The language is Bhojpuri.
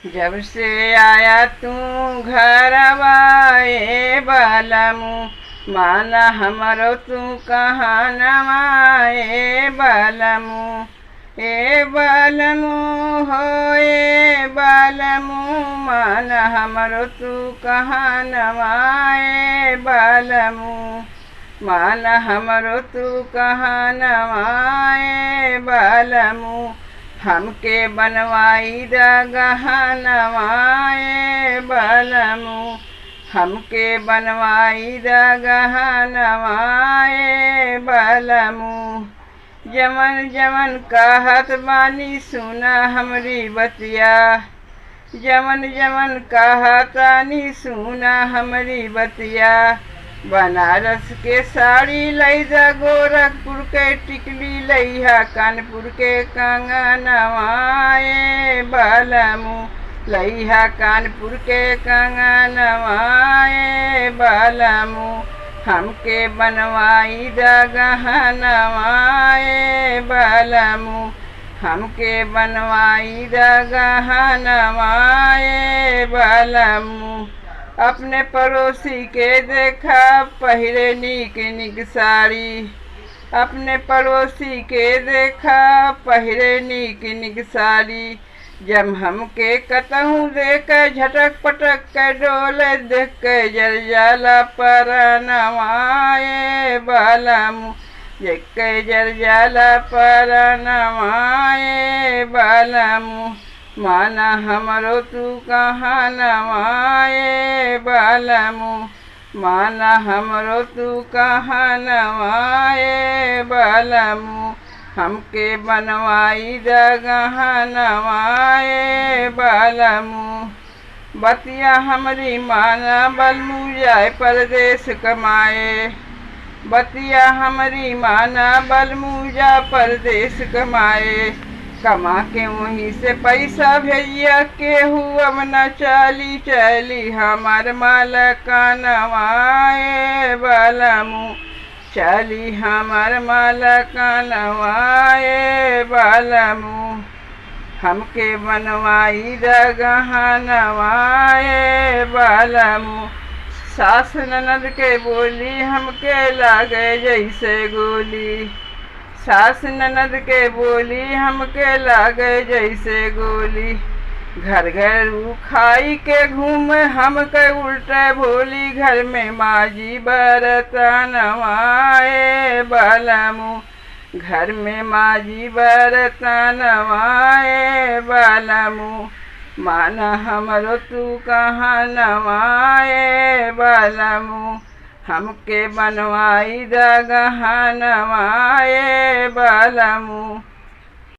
जब से आया तू घरवाए बालमू, माना हमरो तू कहाँ नवाए बालमू। ए बालमू हो ए बालमू, माना हमरो तू कहाँ नवाए बालमू। माना हमरो तू कहाँ नवाए बालमू। हमके बनवाई दा गहनवाए बालमू। हमके बनवाई दा गहनवाए बालमू। जमन जमन कहत बानी सुना हमरी बतिया। जमन जमन कहतानी सुना हमरी बतिया। बनारस के साड़ी लैजा, गोरखपुर के टिकली लैहा, कानपुर के कंगनवाए बालमू। लैहा कानपुर के कंगनवाए बालमू। हमके बनवाई दा गहनवाए बालमू। हमके बनवाई दा गहनवाए बालमू। अपने पड़ोसी के देखा पहिरे नीक नीक साड़ी। अपने पड़ोसी के देखा पहिरे नीक नीक साड़ी। जब हमके कतहूँ देख झटक पटक के डोले, देख के जर जाला परनवाए बालमू। देख के जर जाला परनवाए बालमू। माना हमरो तू कहाँ नवाए बालमू। माना हमरो तू कहाँ नवाए बालमू। हमके बनवाई दा गहनवाए बालमू। बतिया हमरी माना बलमू, जाए परदेश कमाए। बतिया हमरी माना बलमू, जा परदेश कमाए। कमा के वहीं से पैसा भेजिया, केहू अब न चली चली हमार माल कनवाए बालमू। चली हमार माल कनवाए बालमू। हमके बनवाई दा गहनवाए बालमू। सास ननद के बोली हमके लागे जैसे गोली। सास ननद के बोली हमके लागे जैसे गोली। घर घर खाई के घूम हमके उल्टे भोली। घर में माजी बरतनवाए बालमू। घर में माजी बरतनवाए बालमू। माना हमरो तू कहाँ नवाए बालमू। हमके बनवाई दा गहनवाए बालमू।